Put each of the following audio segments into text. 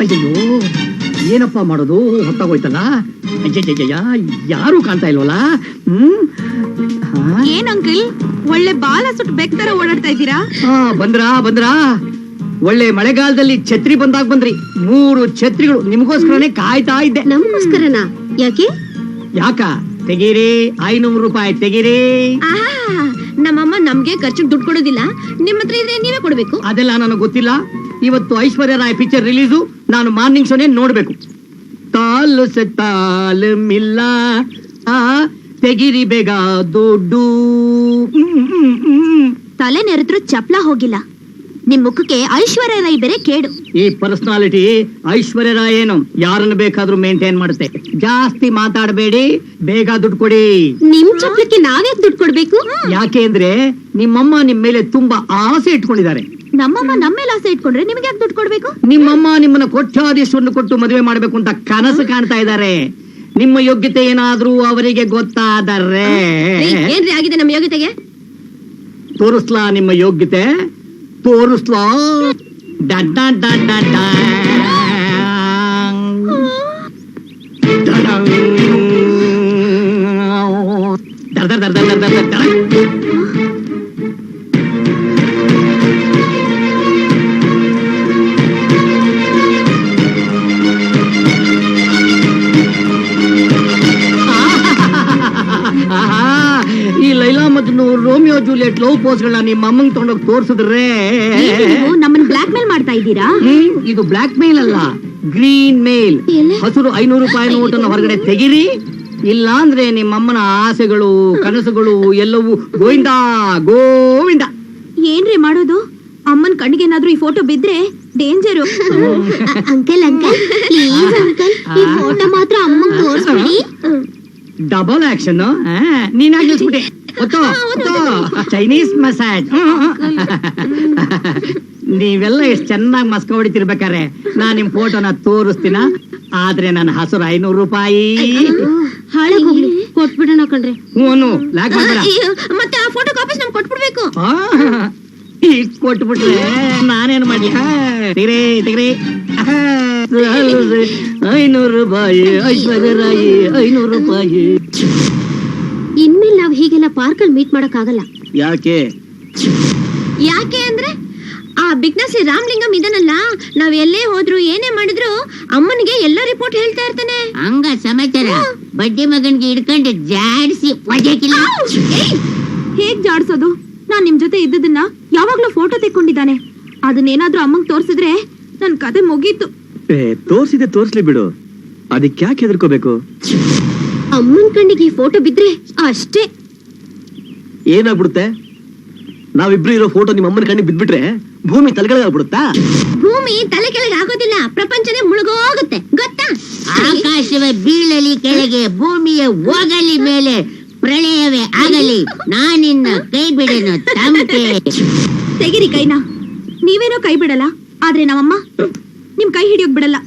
ಅಯ್ಯೋ ಏನಪ್ಪ ಮಾಡೋದು, ಹೊತ್ತಾಗೋಯ್ತಲ್ಲ. ಅಯ್ಯಯ್ಯಯ್ಯ, ಯಾರು ಕಾಣ್ತಾ ಇಲ್ವಲ್ಲ. ಏನ್ ಅಂಕಲ್ ಒಳ್ಳೆ ಬಾಲ ಸುಟ್ಟು ಬೆಕ್ತರ ಓಡಾಡ್ತಾ ಇದ್ದೀರಾ? ಬಂದ್ರಾ ಒಳ್ಳೆ ಮಳೆಗಾಲದಲ್ಲಿ ಛತ್ರಿ ಬಂದಾಗ ಬಂದ್ರಿ. 3 ಛತ್ರಿಗಳು ನಿಮಗೋಸ್ಕರನೇ ಕಾಯ್ತಾ ಇದ್ದೆ. ನಮಗೋಸ್ಕರನಾ? ಯಾಕ ತೆಗೀರಿ, 500 ರೂಪಾಯಿ ತೆಗೀರಿ. ನಮ್ಮಮ್ಮ ನಮ್ಗೆ ಖರ್ಚಿಗೆ ದುಡ್ಡು ಕೊಡೋದಿಲ್ಲ, ನಿಮ್ಮ ಹತ್ರ ಇದ್ರೆ ನೀವೇ ಕೊಡ್ಬೇಕು. ಅದೆಲ್ಲ ನನಗೆ ಗೊತ್ತಿಲ್ಲ. ಇವತ್ತು ಐಶ್ವರ್ಯ ರಾಯ್ ಪಿಕ್ಚರ್ ರಿಲೀಸು, ನಾನು ಮಾರ್ನಿಂಗ್ ಶೋನೇ ನೋಡ್ಬೇಕು. ತಾಲು ಸೆ ತಾಲ್ ಮಿಲ್ಲ, ತೆಗಿರಿ ಬೇಗ ದುಡ್ಡು. ತಲೆ ನೆರೆದ್ರು ಚಪ್ಲ ಹೋಗಿಲ್ಲ. ನಿಮ್ ಮುಖಕ್ಕೆ ಐಶ್ವರ್ಯ ರಾಯ್ ಬೇರೆ ಕೇಡು. ಈ ಪರ್ಸನಾಲಿಟಿ ಐಶ್ವರ್ಯ ರಾಯ್ ಏನು ಯಾರನ್ನು ಬೇಕಾದ್ರೂ ಮೇಂಟೈನ್ ಮಾಡುತ್ತೆ. ಜಾಸ್ತಿ ಮಾತಾಡಬೇಡಿ, ಬೇಗ ದುಡ್ಡು ಕೊಡಿ. ನಿಮ್ ಚಪ್ಲಕ್ಕೆ ನಾವ್ಯಾಕೆ ದುಡ್ಡು ಕೊಡ್ಬೇಕು? ಯಾಕೆ ಅಂದ್ರೆ ನಿಮ್ಮಮ್ಮ ನಿಮ್ ಮೇಲೆ ತುಂಬಾ ಆಸೆ ಇಟ್ಕೊಂಡಿದ್ದಾರೆ. ನಮ್ಮಮ್ಮ ನಮ್ಮ ಮೇಲೆ ಆಸೆ ಇಟ್ಕೊಂಡ್ರೆ ನಿಮ್ಗೆ ಯಾಕೆ ದುಡ್ಡು ಕೊಡ್ಬೇಕು? ನಿಮ್ಮಮ್ಮ ನಿಮ್ಮನ್ನ ಕೋಟ್ಯಾಧೀಶವನ್ನು ಕೊಟ್ಟು ಮದುವೆ ಮಾಡ್ಬೇಕು ಅಂತ ಕನಸು ಕಾಣ್ತಾ ಇದ್ದಾರೆ. ನಿಮ್ಮ ಯೋಗ್ಯತೆ ಏನಾದ್ರೂ ಅವರಿಗೆ ಗೊತ್ತಾದರೆ ಏನ್ರಿ ಆಗಿದೆ ನಮ್ಮ ಯೋಗ್ಯತೆಗೆ? ತೋರಿಸ್ಲಾ ನಿಮ್ಮ ಯೋಗ್ಯತೆ? ತೋರಿಸ್ಲಾ? ಈ Laila Majnu, Romeo Juliet love ಪೋಸ್ಗಳನ್ನ ನಿಮ್ಮ ಅಮ್ಮಂಗ್ ತಗೊಂಡೋಗಿ ತೋರ್ಸಿದ್ರೆ ನಮ್ಮನ್ನ ಬ್ಲಾಕ್ ಮೇಲ್ ಮಾಡ್ತಾ ಇದ್ದೀರಾ? ಇದು ಬ್ಲಾಕ್ ಮೇಲ್ ಅಲ್ಲ, ಗ್ರೀನ್ ಮೇಲ್. ಹಸಿರು 500 ರೂಪಾಯಿ ನೋಟನ್ನು ಹೊರಗಡೆ ತೆಗಿರಿ, ಇಲ್ಲ ಅಂದ್ರೆ ನಿಮ್ಮಮ್ಮನ ಆಸೆಗಳು ಕನಸುಗಳು ಎಲ್ಲವೂ ಗೋವಿಂದ ಗೋವಿಂದ. ಏನ್ರಿ ಮಾಡೋದು? ಅಮ್ಮನ್ ಕಣ್ಣಿಗೆ ಏನಾದ್ರೂ ಈ ಫೋಟೋ ಬಿದ್ರೆ danger. Uncle uncle please uncle, ಈ ಫೋಟೋ ಮಾತ್ರ ಅಮ್ಮಂಗ್ ತೋರಿಸ್ಬಿಡಿ. ಡಬಲ್ ಆಕ್ಷನ್ ನೀನಾಗಿಸ್ಬಿಟ್ಟೆ. Chinese massage. ನೀವೆಲ್ಲ ಎಷ್ಟು ಚೆನ್ನಾಗಿ ಮಸ್ಕ ಹೊಡಿತಿರ್ಬೇಕಾರೆ ನಾನ್ ನಿಮ್ ಫೋಟೋನ ತೋರಿಸ್ತೀನ. ಆದ್ರೆ ನನ್ನ ಹಸುರು 500 ರೂಪಾಯಿ ಹಾಳಾಗೋಗ್ಲಿ, ಕೊಟ್ಬಿಡೋಣ ಕಣ್ರಿ. ಲ್ಯಾಕ್ ಮಾಡ್ಬೇಡ. ಮತ್ತೆ ಆ ಫೋಟೋ ಕಾಪೀಸ್ ನಮ್ಗೆ ಕೊಟ್ಬಿಡ್ಬೇಕು. ಈಗ ಕೊಟ್ಬಿಟ್ರೆ ನಾನೇನ್ ಮಾಡ್ಲಿ? ತೆಗ್ರಿ ತೆಗ್ರಿ. 500 ರೂಪಾಯಿ ಐಶ್ವರ್ಯ ರಾಯಿ, 500 ರೂಪಾಯಿ. ಇನ್ಮೇಲೆ ನಾವ್ ಹೀಗೆಲ್ಲ ಪಾರ್ಕಲ್ಲಿ ಮೀಟ್ ಮಾಡಕ್ ಆಗಲ್ಲ. ಯಾಕೆ? ಯಾಕೆ ಅಂದ್ರೆ ಆ ಬಿಗ್ನಸಿ ರಾಮಲಿಂಗಂ ಇದನ್ನಲ್ಲ, ನಾವ್ ಎಲ್ಲೇ ಹೋದ್ರು ಏನೇ ಮಾಡಿದ್ರು ಅಮ್ಮನಿಗೆ ಎಲ್ಲ ರಿಪೋರ್ಟ್ ಹೇಳ್ತಾ ಇರ್ತಾನೆ. ಹಂಗ ಸಮಾಚಾರ ಬಡ್ಡಿ ಮಗನ್ಗೆ ಹಿಡ್ಕೊಂಡು ಜಾಡ್ಸಿ ಒಜಕಿಲ್ಲ. ಹೇಗ್ ಜಾಡ್ಸೋದು? ನಾನ್ ನಿಮ್ ಜೊತೆ ಇದ್ದದನ್ನ ಯಾವಾಗ್ಲೂ ಫೋಟೋ ತೆಕ್ಕೊಂಡಿದ್ದಾನೆ. ಅದನ್ನೇನಾದ್ರೂ ಅಮ್ಮಂಗ್ ತೋರ್ಸಿದ್ರೆ ನನ್ ಕತೆ ಮುಗೀತು. ತೋರ್ಸಿದೆ ತೋರ್ಸ್ಲಿ ಬಿಡು, ಅದಕ್ಕೆ ಯಾಕೆ ಹೆದರ್ಕೋಬೇಕು? ಅಮ್ಮನ್ ಕಣ್ಣಿಗೆ ಈ ಫೋಟೋ ಬಿದ್ರೆ ಅಷ್ಟೇ. ಏನಾಗ್ಬಿಡುತ್ತೆ? ನಾವಿಬ್ರು ಇರೋ ಫೋಟೋ ನಿಮ್ಮ ಅಮ್ಮನ ಕಣ್ಣಿಗೆ ಬಿದ್ಬಿಟ್ರೆ ಭೂಮಿ ತಲೆಗಳಾಗ್ಬಿಡುತ್ತಾ? ಭೂಮಿ ತಲೆ ಕೆಳಗೆ ಆಗೋದಿಲ್ಲ, ಪ್ರಪಂಚನೇ ಮುಳುಗೋಗುತ್ತೆ ಗೊತ್ತಾ? ಆಕಾಶವೇ ಬೀಳಲಿ ಕೆಳಗೆ, ಭೂಮಿಯ ಹೋಗಲಿ ಮೇಲೆ, ಪ್ರಳಯವೇ ಆಗಲಿ, ನಾನಿನ್ನ ಕೈ ಬಿಡೇನು ತಮಕೆ. ತೆಗಿರಿ ಕೈನ. ನೀವೇನೋ ಕೈ ಬಿಡಲ್ಲ, ಆದ್ರೆ ನಮ್ಮಮ್ಮ ನಿಮ್ ಕೈ ಹಿಡಿಯೋಕ್ ಬಿಡಲ್ಲ.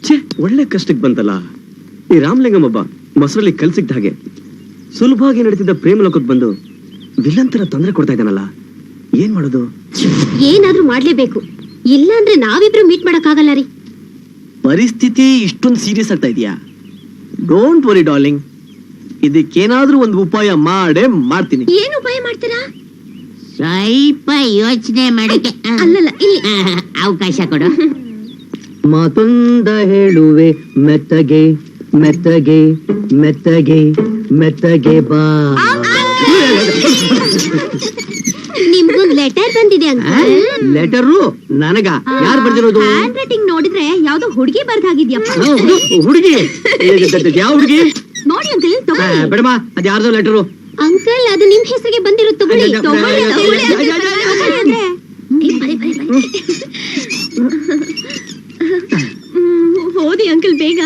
ಛೇ, ಒಳ್ಳೆ ಕಷ್ಟಕ್ಕೆ ಬಂತಲ್ಲ. ಈ ರಾಮಲಿಂಗಂ ಒಬ್ಬ ಮೊಸರಲ್ಲಿ ಕಲ್ಸಿದ್ದ ಹಾಗೆ ಸುಲಭವಾಗಿ ನಡೀತಿದ್ದ ಪ್ರೇಮ ಲೋಕಕ್ಕೆ ಬಂದು ವಿಲನ್ ತರ ತೊಂದರೆ ಕೊಡ್ತಾ ಇದ್ದಾನಲ್ಲ. ಏನ್ ಮಾಡೋದು? ಏನಾದ್ರೂ ಮಾಡ್ಲೇಬೇಕು, ಇಲ್ಲ ಅಂದ್ರೆ ನಾವಿಬ್ರು ಮೀಟ್ ಮಾಡಕ್ ಆಗಲ್ಲ ರೀ. ಪರಿಸ್ಥಿತಿ ಇಷ್ಟೊಂದು ಸೀರಿಯಸ್ ಆಗ್ತಾ ಇದೆಯಾ? ಡೋಂಟ್ ವರಿ ಡಾರ್ಲಿಂಗ್, ಇದಕ್ಕೇನಾದ್ರೂ ಒಂದು ಉಪಾಯ ಮಾಡೇ ಮಾಡ್ತೀನಿ. ಏನು ಉಪಾಯ ಮಾಡ್ತೀರಾ? ಸ್ವಲ್ಪ ಯೋಚನೆ ಮಾಡಕ್ಕೆ ಅಲ್ಲಲ್ಲ, ಇಲ್ಲಿ ಅವಕಾಶ ಕೊಡು. ಮಾತೊಂದ ಹೇಳುವೆ ಮೆತ್ತಗೆ ಮೆತ್ತಗೆ ಮೆತ್ತಗೆ ಮೆತ್ತಗೆ ಬಾ. ನಿಮ್ಗೊಂದು ಲೆಟರ್ ಬಂದಿದೆ ಅಂತ. ಲೆಟರು ನನಗ? ಯಾರು ಬರ್ದಿರೋದು? ಹ್ಯಾಂಡ್ ರೈಟಿಂಗ್ ನೋಡಿದ್ರೆ ಯಾವ್ದೋ ಹುಡುಗಿ ಬರ್ದಾಗಿದ್ಯಪ್ಪ. ಹುಡುಗಿ? ಯಾವ ಹುಡುಗಿ? ನೋಡಿ ಅಂಕಲ್, ತಗೊಳ್ಳಿ. ಬೇಡಮ್ಮ, ಅದ್ ಯಾರ್ದೋ ಲೆಟರು. ಅಂಕಲ್, ಅದು ನಿಮ್ ಹೆಸರಿಗೆ ಬಂದಿರೋ, ತಗೊಳ್ಳಿ. ತಗೊಳ್ಳಿ ಅಂದ್ರೆ. ಓದಿ ಅಂಕಲ್ ಬೇಗ.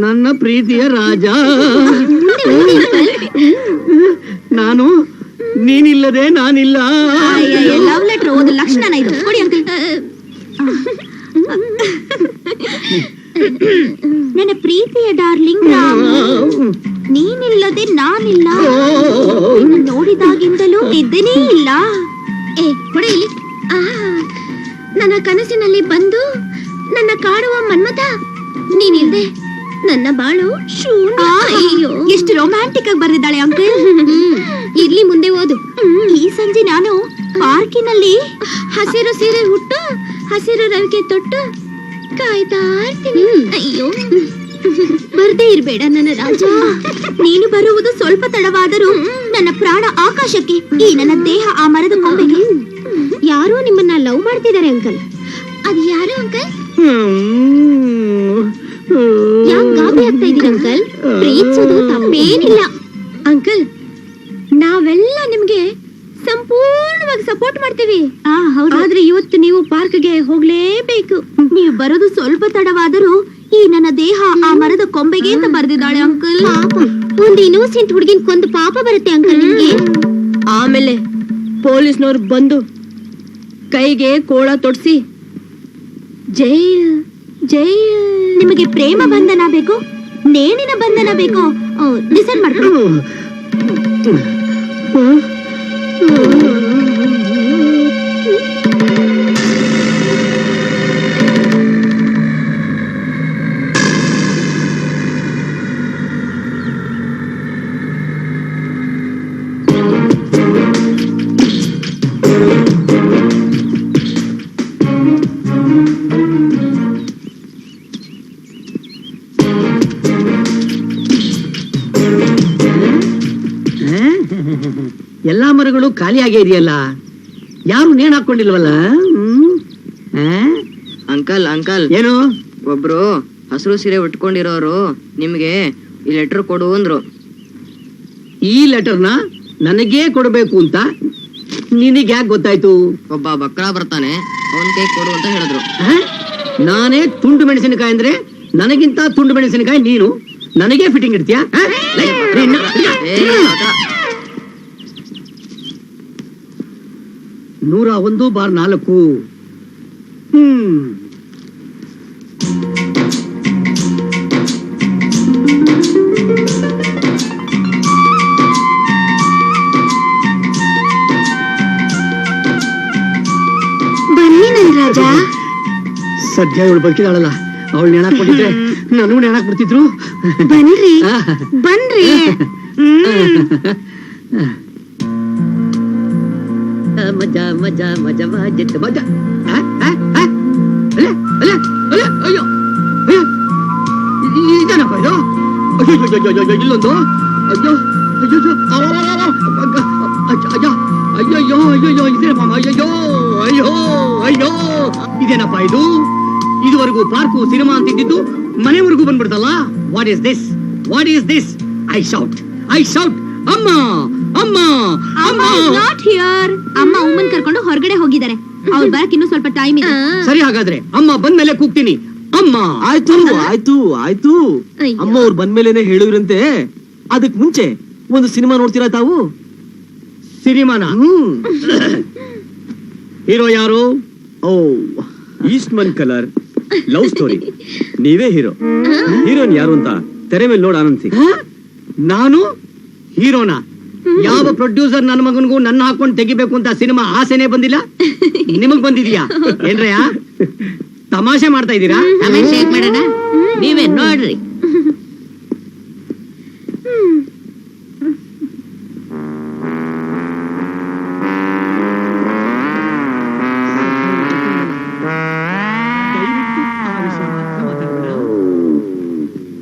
ನನ್ನ ಪ್ರೀತಿಯ ರಾಜ, ನಾನು ನೀನಿಲ್ಲದೆ ನಾನಿಲ್ಲ. ಲವ್ ಲೆಟರ್ ಓದು ಲಕ್ಷಣ ಇದು. ಕೊಡಿ ಅಂಕಲ್. ನನ್ನ ಪ್ರೀತಿಯ ಡಾರ್ಲಿಂಗ್ ರಾಮ್, ನೀನಿಲ್ಲದೆ ನಾನಿಲ್ಲ. ನೋಡಿದಾಗಿಂದಲೂ ಇದ್ದೇನೇ ಇಲ್ಲ. ನೋಡಿ ಇಲ್ಲಿ. ನನ್ನ ಕನಸಿನಲ್ಲಿ ಬಂದು ನನ್ನ ಕಾಡುವ ಮನ್ಮಥ ನೀನಿಲ್ದೆ ನನ್ನ ಬಾಳು ಶೂನ್ಯ. ಅಯ್ಯೋ, ಎಷ್ಟು ರೊಮ್ಯಾಂಟಿಕ್ ಆಗಿ ಬರ್ದಿದ್ದಾಳೆ ಅಂಕಲ್. ಇರ್ಲಿ, ಮುಂದೆ ಓದು. ಈ ಸಂಜೆ ನಾನು ಪಾರ್ಕಿನಲ್ಲಿ ಹಸಿರು ಸೀರೆ ಹುಟ್ಟು ಹಸಿರು ರವಿಕೆ ತೊಟ್ಟು ಕಾಯ್ತಾ ಇರ್ತೀನಿ. ಅಯ್ಯೋ, ಬರ್ದೇ ಇರ್ಬೇಡ ನನ್ನ ರಾಜ. ನೀನು ಬರುವುದು ಸ್ವಲ್ಪ ತಡವಾದರೂ ನನ್ನ ಪ್ರಾಣ ಆಕಾಶಕ್ಕೆ, ಈ ನನ್ನ ದೇಹ ಆ ಮರದ ಕೊಂಬೆಗೆ. ಯಾರೋ ನಿಮ್ಮನ್ನ ಲವ್ ಮಾಡ್ತಿದ್ದಾರೆ ಅಂಕಲ್. ಅದು ಯಾರು ಅಂಕಲ್? ಯಾಕೆ ಗಾಬರಿ ಆಗ್ತಾ ಇದೀರ ಅಂಕಲ್? ಪ್ರೀತಿಸೋದು ತಪ್ಪೇನಿಲ್ಲ ಅಂಕಲ್. ನಾವೆಲ್ಲ ನಿಮ್ಗೆ ಸಂಪೂರ್ಣವಾಗಿ ಸಪೋರ್ಟ್ ಮಾಡ್ತೀವಿ. ಆದ್ರೆ ಇವತ್ತು ನೀವು ಪಾರ್ಕ್ಗೆ ಹೋಗ್ಲೇಬೇಕು. ನೀವು ಬರೋದು ಸ್ವಲ್ಪ ತಡವಾದರೂ ಈ ನನ್ನ ದೇಹ ಆ ಮರದ ಕೊಂಬೆಗೆ ಅಂತ ಬರ್ದಿದ್ದಾಳೆ ಅಂಕಲ್. ಪಾಪ, ಒಂದು ಇನ್ನೋಸೆಂಟ್ ಹುಡುಗಿನ ಕೊಂದು ಪಾಪ ಬರುತ್ತೆ ಅಂಕಲ್ ನಿಮ್ಗೆ. ಆಮೇಲೆ ಪೊಲೀಸ್ನವ್ರು ಬಂದು ಕೈಗೆ ಕೋಳ ತೊಡ್ಸಿ ಜೈಲ್ ಜೈಲ್. ನಿಮಗೆ ಪ್ರೇಮ ಬಂಧನ ಬೇಕು, ನೇಣಿನ ಬಂಧನ ಬೇಕು, ಡಿಸೈಡ್ ಮಾಡ್ಕೊಳ್ಳಿ. ಎಲ್ಲಾ ಮರಗಳು ಖಾಲಿಯಾಗೇ ಇದೆಯಲ್ಲ, ಯಾರು ನೇಣು ಹಾಕೊಂಡಿಲ್ವಲ್ಲ? ಅಂಕಲ್ ಅಂಕಲ್, ಏನು? ಒಬ್ರು ಹಸಿರು ಸೀರೆ ಉಟ್ಕೊಂಡಿರೋರು ನಿಮ್ಗೆ ಈ ಲೆಟರ್ ಕೊಡು ಅಂದ್ರು. ಈ ಲೆಟರ್ನ ನನಗೇ ಕೊಡಬೇಕು ಅಂತ ನಿನಗೆ ಯಾಕೆ ಗೊತ್ತಾಯ್ತು? ಒಬ್ಬ ಬಕ್ರ ಬರ್ತಾನೆ, ಅವನ್ ಕೈ ಕೊಡು ಅಂತ ಹೇಳಿದ್ರು. ನಾನೇ ತುಂಡು ಮೆಣಸಿನಕಾಯಿ ಅಂದ್ರೆ ನನಗಿಂತ ತುಂಡು ಮೆಣಸಿನಕಾಯಿ ನೀನು ನನಗೆ ಫಿಟ್ಟಿಂಗ್ ಇಡ್ತೀಯಾ? 101/4. ಬನ್ನಿ ನನ್ ರಾಜ. ಸದ್ಯ ಇವಳು ಬದುಕಿದಾಳಲ್ಲ, ಅವಳು ನೆಣಾಕ್ ಕೊಟ್ಟಿದ್ರೆ ನಾನು ನೆಣಾಕ್ ಬಿಡ್ತಿದ್ರು. ಬನ್ರಿ ಬನ್ರಿ. ಮಜಾ ಮಜಾ ಮಜಾ ಮಜಾ ಮಜಾ. ಅಯ್ಯೋ ಇದೇನಪ್ಪ ಇದು? ಅಯ್ಯೋ ಇಲ್ಲೊಂದು. ಅಯ್ಯೋ ಅಯ್ಯೋ ಅಯ್ಯೋ ಇದೇನಪ್ಪ? ಅಯ್ಯೋ ಅಯ್ಯೋ ಅಯ್ಯೋ ಇದೇನಪ್ಪ ಇದು? ಇದುವರೆಗೂ ಪಾರ್ಕು ಸಿನಿಮಾ ಅಂತಿದ್ದು ಮನೆವರೆಗೂ ಬಂದ್ಬಿಡ್ತಲ್ಲ. What is this? What is this? I shout ಅಮ್ಮ ಅಮ್ಮ ಅಮ್ಮ. Not here. ಅಮ್ಮ ಉಮ್ಮನ್ ಕರ್ಕೊಂಡು ಹೊರಗಡೆ ಹೋಗಿದ್ದಾರೆ. ಅವ್ರು ಬರಕ್ ಇನ್ನೂ ಸ್ವಲ್ಪ ಟೈಮ್ ಇದೆ. ಸರಿ, ಹಾಗಾದ್ರೆ ಅಮ್ಮ ಬಂದ್ಮೇಲೆ ಕೂಗ್ತೀನಿ. ಅಮ್ಮ. ಆಯ್ತು ಆಯ್ತು ಆಯ್ತು. ಅಯ್ಯೋ. ಅಮ್ಮ ಅವ್ರು ಬಂದ್ಮೇಲೆನೆ ಹೇಳಿದ್ರಂತೆ. ಅದಕ್ ಮುಂಚೆ ಒಂದು ಸಿನಿಮಾ ನೋಡ್ತೀರಾ ತಾವು? ಸಿನಿಮಾನ? ಹೀರೋ ಯಾರು? ಓ, ಈಸ್ಟ್ಮನ್ ಕಲರ್ ಲವ್ ಸ್ಟೋರಿ. ನೀವೇ ಹೀರೋ. ಹೀರೋನ್ ಯಾರು ಅಂತ ತೆರೆ ಮೇಲೆ ನೋಡ್ ಆನಂದಿಸಿ. ನಾನು ಹೀರೋನಾ? ಯಾವ ಪ್ರೊಡ್ಯೂಸರ್ ನನ್ನ ಮಗನಿಗೂ ನನ್ನ ಹಾಕೊಂಡು ತೆಗಿಬೇಕು ಅಂತ ಸಿನಿಮಾ ಆಸೆನೆ ಬಂದಿಲ್ಲ. ನಿಮಗ್ ಬಂದಿದ್ಯಾ ಏನ್ರಯ್ಯ? ತಮಾಷೆ ಮಾಡ್ತಾ ಇದ್ದೀರಾ? ತಮಾಷೆ ಯಾಕ್ ಮಾಡೋಣ, ನೀವೇ ನೋಡ್ರಿ.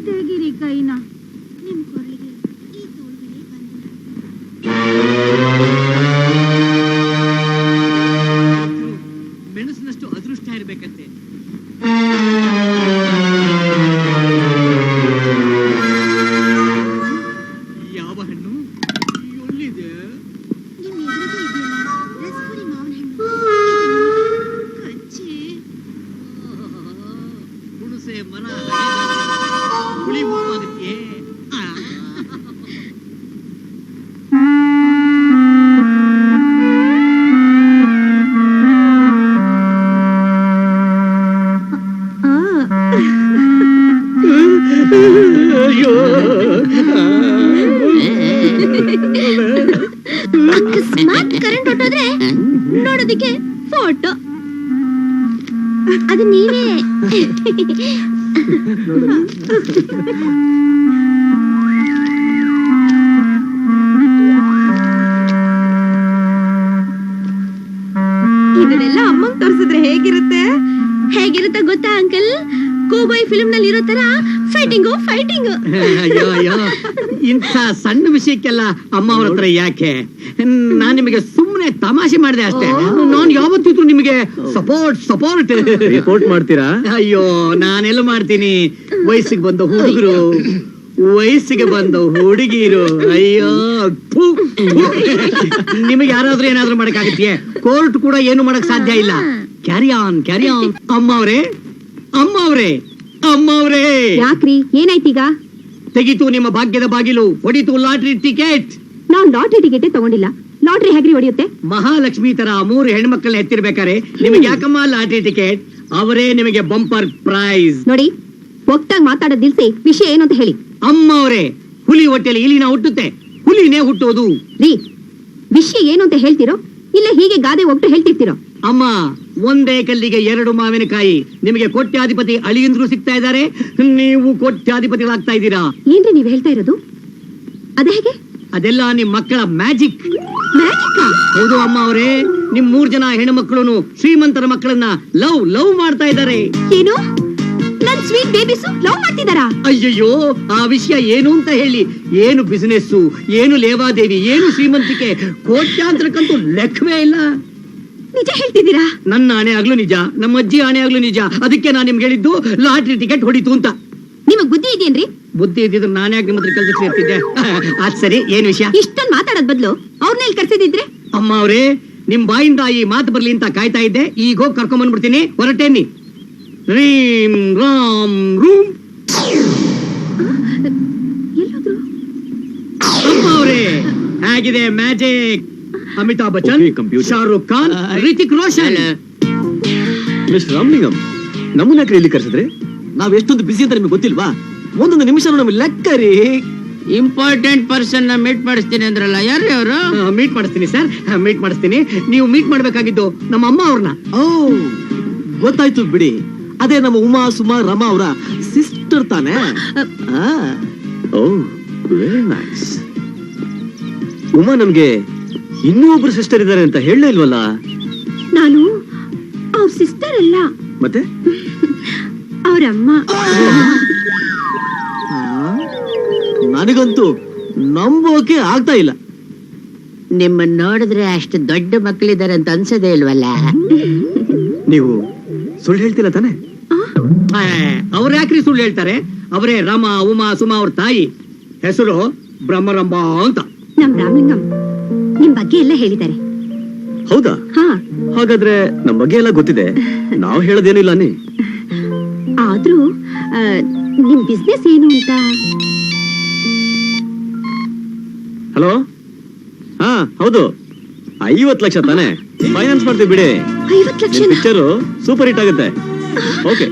ತೆಗಿರಿ ಕೈನ. ನಿಮ್ ಕೊರಳಿಗೆ ಈ ತೋಳ್ಗಳೇ ಬಂದಿಲ್ಲ. ಮೆಣಸಿನಷ್ಟು ಅದೃಷ್ಟ ಇರ್ಬೇಕಂತೆ. ಅದಕ್ಕೆ ಫೋಟೋ ಅದು ನೀವೇ. ಇದನ್ನೆಲ್ಲ ಅಮ್ಮಂಗ್ ತೋರಿಸಿದ್ರೆ ಹೇಗಿರುತ್ತೆ ಗೊತ್ತಾ ಅಂಕಲ್? ಕೋಬಾಯ್ ಫಿಲ್ಮ್ ನಲ್ಲಿ ಇರೋ ತರ ಫೈಟಿಂಗ್. ಅಯ್ಯೋ ಅಯ್ಯೋ, ಇಂಥ ಸಣ್ಣ ವಿಷಯಕ್ಕೆಲ್ಲ ಅಮ್ಮ ಅವ್ರ ಹತ್ರ ಯಾಕೆ? ನಾನ್ ನಿಮಗೆ ಸುಮ್ಮನೆ ತಮಾಷೆ ಮಾಡಿದೆ ಅಷ್ಟೇ. ನಾನ್ ಯಾವತ್ತಿದ್ರು ನಿಮಗೆ ಸಪೋರ್ಟ್ ರಿಪೋರ್ಟ್ ಮಾಡ್ತೀರಾ? ಅಯ್ಯೋ, ನಾನೆಲ್ಲ ಮಾಡ್ತೀನಿ. ವಯಸ್ಸಿಗೆ ಬಂದ ಹುಡುಗರು, ವಯಸ್ಸಿಗೆ ಬಂದ ಹುಡುಗಿರು, ಅಯ್ಯೋ ಥು, ಥು. ನಿಮಗೆ ಯಾರಾದ್ರೂ ಏನಾದ್ರೂ ಮಾಡಕ್ಕಾಗತ್ತೆ? ಕೋರ್ಟ್ ಕೂಡ ಏನು ಮಾಡಕ್ ಸಾಧ್ಯ ಇಲ್ಲ. Carry on. ಅಮ್ಮ ಅವ್ರೇ ಯಾಕ್ರಿ, ಏನಾಯ್ತೀಗ? ತೆಗಿತು ನಿಮ್ಮ ಭಾಗ್ಯದ ಬಾಗಿಲು, ಹೊಡಿತು ಲಾಟ್ರಿ ಟಿಕೆಟ್. ನಾನ್ ಲಾಟ್ರಿ ಟಿಕೆಟ್ ತಗೊಂಡಿಲ್ಲ. ಲಾಟ್ರಿ ಹೇಗ್ರಿ ಹೊಡಿಯುತ್ತೆ? ಮಹಾಲಕ್ಷ್ಮಿ ತರ 3 ಹೆಣ್ಮಕ್ಳನ್ನ ಎತ್ತಿರ್ಬೇಕಾರೆ ನಿಮಗೆ ಯಾಕಮ್ಮ ಲಾಟ್ರಿ ಟಿಕೆಟ್? ಅವರೇ ನಿಮಗೆ ಬಂಪರ್ ಪ್ರೈಸ್. ನೋಡಿ, ಒಟ್ಟಾಗಿ ಮಾತಾಡೋದ್ ನಿಲ್ಸಿ, ವಿಷಯ ಏನು ಅಂತ ಹೇಳಿ. ಅಮ್ಮ ಅವರೇ, ಹುಲಿ ಹೊಟ್ಟೆಲಿ ಇಲಿನ ಹುಟ್ಟುತ್ತೆ, ಹುಲಿನೇ ಹುಟ್ಟೋದು. ರೀ, ವಿಷಯ ಏನು ಅಂತ ಹೇಳ್ತಿರೋ ಇಲ್ಲ ಹೀಗೆ ಗಾದೆ ಒಟ್ಟು ಹೇಳ್ತಿರ್ತಿರೋ? ಅಮ್ಮ, ಒಂದೇ ಕಲ್ಲಿಗೆ 2 ಮಾವಿನಕಾಯಿ. ನಿಮಗೆ ಕೋಟ್ಯಾಧಿಪತಿ ಅಳಿಯಂದ್ರು ಸಿಗ್ತಾ ಇದ್ದಾರೆ, ನೀವು ಕೋಟ್ಯಾಧಿಪತಿಗಳಾಗ್ತಾ ಇದ್ದೀರಾ. ಏನ್ರಿ ನೀವ್ ಹೇಳ್ತಾ ಇರೋದು? ಅದೇ ಹೇಗೆ? ಅದೆಲ್ಲ ನಿಮ್ ಮಕ್ಕಳ ಮ್ಯಾಜಿಕ್. ಮ್ಯಾಜಿಕ್ಕಾ? ಹೌದು ಅಮ್ಮ ಅವರೇ, ನಿಮ್ 3 ಜನ ಹೆಣ್ಮಕ್ಳು ಶ್ರೀಮಂತರ ಮಕ್ಕಳನ್ನ ಲವ್ ಮಾಡ್ತಾ ಇದ್ದಾರೆ. ಏನು? ನನ್ ಸ್ವೀಟ್ ಬೇಬಿಸ್ ಲವ್ ಮಾಡ್ತಿದಾರಾ? ಅಯ್ಯಯ್ಯೋ, ಆ ವಿಷಯ ಏನು ಅಂತ ಹೇಳಿ. ಏನು ಬಿಸಿನೆಸ್, ಏನು ಲೇವಾದೇವಿ, ಏನು ಶ್ರೀಮಂತಿಕೆ, ಕೋಟ್ಯಾಂತರಕ್ಕಂತೂ ಲೆಕ್ಕವೇ ಇಲ್ಲ. ನಿಜ ಹೇಳ್ತಿದ್ದೀರಾ? ನನ್ನ ಆಣೆ ಆಗ್ಲೂ ನಿಜ, ನಮ್ಮ ಅಜ್ಜಿ ಆಣೆ ಆಗ್ಲೂ ನಿಜ. ಅದಕ್ಕೆ ನಾನು ನಿಮ್ಗೆ ಹೇಳಿದ್ದು ಲಾಟ್ರಿ ಟಿಕೆಟ್ ಹೊಡಿತು ಅಂತ. ನಿಮಗ್ ಬುದ್ಧಿ ಇದೆಯೇನ್ರಿ? ಬುದ್ಧಿ ಇದ್ದಿದ್ರೆ ನಾನೇ ಯಾಕೆ ನಿಮ್ಮ ಹತ್ರ ಕೆಲ್ಸಕ್ಕೆ ಸೇರ್ತಿದ್ದೆ? ಅದ್ ಸರಿ, ಏನ್ ವಿಷಯ? ಇಷ್ಟೊಂದ್ ಮಾತಾಡೋದ್ ಬದ್ಲು ಅವ್ರನ್ನೆಲ್ಲಿ ಕರ್ಸಿದಿದ್ರೆ? ಅಮ್ಮ ಅವರೇ, ನಿಮ್ ಬಾಯಿಂದ ಈ ಮಾತು ಬರ್ಲಿ ಅಂತ ಕಾಯ್ತಾ ಇದ್ದೆ. ಈಗ ಹೋಗಿ ಕರ್ಕೊಂಡ್ ಬಂದ್ಬಿಡ್ತೀನಿ, ಹೊರಟೇನಿ. ರೀಂ ರಾಮ್ ರೂಮ್. ಎಲ್ಲೋದ್ರು? ಅಮ್ಮ ಅವರೇ, ಹೇಗಿದೆ magic? Amitabh Bachchan, Okay, computer. Shahrukh Khan, Ritik Roshan. Mister Ramalingam, ನಮ್ಮನ್ನ ಯಾಕ್ರಿ ಇಲ್ಲಿ ಕರ್ಸಿದ್ರಿ? ನಾವ್ ಎಷ್ಟೊಂದು ಬಿಸಿ ಅಂತ ನಿಮ್ಗೆ ಗೊತ್ತಿಲ್ವಾ? ಒಂದೊಂದು ನಿಮಿಷ ನಮ್ಗೆ ಲೆಕ್ಕ ರೀ. ಇಂಪಾರ್ಟೆಂಟ್ ಪರ್ಸನ್ ನ ಮೀಟ್ ಮಾಡಿಸ್ತೀನಿ ಅಂದ್ರಲ್ಲ, ಯಾರ್ರಿ ಅವರು? ಮೀಟ್ ಮಾಡಿಸ್ತೀನಿ ಸರ್, ಮೀಟ್ ಮಾಡಿಸ್ತೀನಿ. ನೀವು ಮೀಟ್ ಮಾಡ್ಬೇಕಾಗಿದ್ದು ನಮ್ಮ ಅಮ್ಮ ಅವ್ರನ್ನ. ಓ, ಗೊತ್ತಾಯ್ತು ಬಿಡಿ. ಅದೇ ನಮ್ಮ ಉಮಾ ಸುಮಾ ರಮಾ ಅವರ ಸಿಸ್ಟರ್ ತಾನೆ? ಓ, ವೆರಿ ನೈಸ್. ಉಮಾ ನಮ್ಗೆ ಇನ್ನೂ ಒಬ್ರು ಸಿಸ್ಟರ್ ಇದ್ದಾರೆ ಅಂತ ಹೇಳಲೇ ಇಲ್ವಲ್ಲ? ನಾನು ಅವ್ರ ಸಿಸ್ಟರ್ ಅಲ್ಲ, ಮತ್ತೆ ಅವ್ರಮ್ಮ. ನನಗಂತೂ ನಂಬೋಕೆ ಆಗ್ತಾ ಇಲ್ಲ. ನಿಮ್ಮನ್ನ ನೋಡಿದ್ರೆ ಅಷ್ಟು ದೊಡ್ಡ ಮಕ್ಕಳಿದ್ದಾರೆ ಅಂತ ಅನ್ಸದೇ ಇಲ್ವಲ್ಲ? ನೀವು ಸುಳ್ಳು ಹೇಳ್ತಿಲ್ಲ ತಾನೆ? ಅವ್ರ ಯಾಕ್ರಿ ಸುಳ್ಳು ಹೇಳ್ತಾರೆ? ಅವರೇ ರಮಾ ಉಮಾ ಸುಮಾ ಅವ್ರ ತಾಯಿ. ಹೆಸರು ಬ್ರಹ್ಮರಂಭ ಅಂತ. ನಮ್ ರಾಮಲಿಂಗಂ ನಿಮ್ ಬಗ್ಗೆ ಎಲ್ಲ ಹೇಳಿದ್ದಾರೆ. ಹೌದಾ? ಹಾ, ಹಾಗಾದ್ರೆ ನಮ್ ಬಗ್ಗೆ ಎಲ್ಲ ಗೊತ್ತಿದೆ, ನಾವು ಹೇಳೋದೇನಿಲ್ಲ ಅನ್ನಿ. ಆದ್ರೂ ನಿಮ್ ಬಿಸ್ನೆಸ್ ಏನು ಅಂತ? ಹಲೋ, ಹಾ ಹೌದು, 50 ಲಕ್ಷ ತಾನೆ? ಫೈನಾನ್ಸ್ ಮಾಡ್ತೀವಿ ಬಿಡಿ. 50 ಲಕ್ಷ? ಪಿಕ್ಚರು ಸೂಪರ್ ಹಿಟ್ ಆಗುತ್ತೆ. ಓಕೆ.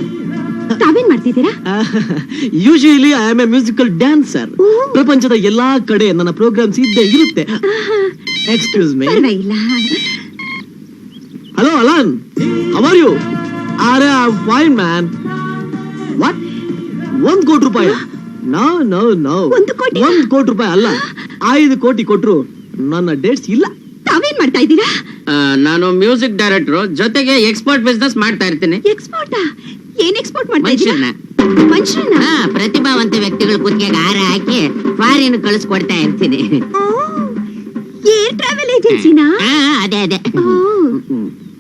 ತಾವೇನ್ ಮಾಡ್ತಿದ್ದೀರಾ? Usually I am a musical dancer. Oh. ಪ್ರಪಂಚದ ಎಲ್ಲಾ ಕಡೆ ನನ್ನ ಪ್ರೋಗ್ರಾಮ್ಸ್ ಇದ್ದೇ ಇರುತ್ತೆ. Excuse me. ಪರವಾಗಿಲ್ಲ. Hello Alan, how are you? ಅರೆ, I am fine man. What? 1 ಕೋಟಿ ರೂಪಾಯಿ? ನೋ ನೋ ನೋ, 1 ಕೋಟಿ? 1 ಕೋಟಿ ರೂಪಾಯಿ ಅಲ್ಲ, 5 ಕೋಟಿ ಕೊಟ್ರು ನನ್ನ ಡೇಟ್ಸ್ ಇಲ್ಲ. ತಾವೇನ್ ಮಾಡ್ತಾ ಇದ್ದೀರಾ? ನಾನು ಮ್ಯೂಸಿಕ್ ಡೈರೆಕ್ಟರ್, ಜೊತೆಗೆ ಎಕ್ಸ್ಪೋರ್ಟ್ ಬಿಸ್ನೆಸ್ ಮಾಡ್ತಾ ಇರ್ತೀನಿ. ಎಕ್ಸ್ಪೋರ್ಟಾ? ಏನ್ ಎಕ್ಸ್ಪೋರ್ಟ್ ಮಾಡ್ತಾ ಇದ್ದೀರಾ? ಮನುಷ್ಯರನ್ನ? ಪ್ರತಿಭಾವಂತ ವ್ಯಕ್ತಿಗಳ ಕುತ್ತಿಗೆಗೆ ಹಾರ ಹಾಕಿ ಫಾರಿನ್ ಕಳಿಸ್ಕೊಡ್ತಾ ಇರ್ತೀನಿ. ಏರ್ ಟ್ರಾವೆಲ್ ಏಜೆನ್ಸಿನಾ? ಅದೇ ಅದೇ.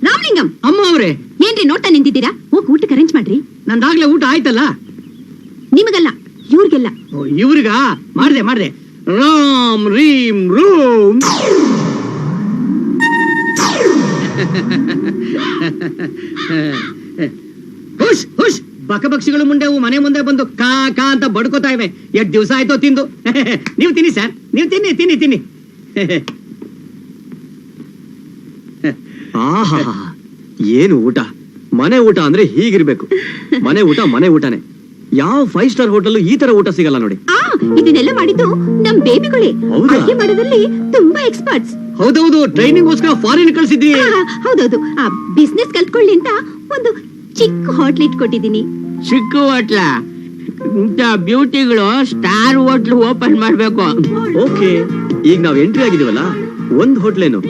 ರಾಮಲಿಂಗಂ, ಅಮ್ಮ ಅವರೇ, ಏನ್ರಿ ನೋಡ್ತಾ ನಿಂತಿದ್ದೀರಾ? ಹೋಗಿ ಊಟಕ್ಕೆ ಅರೇಂಜ್ ಮಾಡ್ರಿ. ನಂದಾಗ್ಲೇ ಊಟ ಆಯ್ತಲ್ಲ. ನಿಮಗಲ್ಲ, ಇವ್ರಿಗೆಲ್ಲ. ಇವ್ರಿಗ ಮಾಡ್ದೆ. ರಾಮ್ ರೀಂ ರೂಮ್. ಹುಷ್ ಹುಷ್, ಬಕಪಕ್ಷಿಗಳು ಮುಂಡೆವು ಮನೆ ಮುಂದೆ ಬಂದು ಕಾ ಕಾ ಅಂತ ಬಡ್ಕೋತಾ ಇವೆ. 8 ದಿವಸ ಆಯ್ತೋ ತಿಂದು. ನೀವು ತಿನ್ನಿ ಸರ್, ನೀವು ತಿನ್ನಿ. ಆಹಾ, ಏನು ಊಟ! ಮನೆ ಊಟ ಅಂದ್ರೆ ಹೀಗಿರ್ಬೇಕು. ಮನೆ ಊಟನೇ. ಯಾವ 5 ಸ್ಟಾರ್ ಹೋಟೆಲ್ ಈ ತರ ಊಟ ಸಿಗಲ್ಲ ನೋಡಿ. ಇದನ್ನೆಲ್ಲ ಮಾಡಿದ್ದು ನಮ್ ಬೇಬಿಗಳೇ. ಹೌದಾ? ಅಡುಗೆ ಮಾಡೋದ್ರಲ್ಲಿ ತುಂಬಾ ಎಕ್ಸ್ಪರ್ಟ್ಸ್. ಹೌದೌದು, ಟ್ರೈನಿಂಗ್ಗೋಸ್ಕರ ಫಾರಿನ್ ಕಳ್ಸಿದ್ವಿ. ಹೌದೌದು, ಆ ಬಿಸ್ನೆಸ್ ಕಲ್ತ್ಕೊಳ್ಳಿ ಅಂತ ಒಂದು ಚಿಕ್ಕ ಹೋಟ್ಲ್ ಇಟ್ಕೊಟ್ಟಿದೀನಿ. ಚಿಕ್ಕ ಹೋಟ್ಲ ಇಂಥ ಬ್ಯೂಟಿಗಳು ಸ್ಟಾರ್ ಹೋಟ್ಲ್ ಓಪನ್ ಮಾಡ್ಬೇಕು. ಓಕೆ, ಈಗ ನಾವ್ ಎಂಟ್ರಿ ಆಗಿದೀವಲ್ಲ, ಒಂದ್ ಹೋಟ್ಲೇನು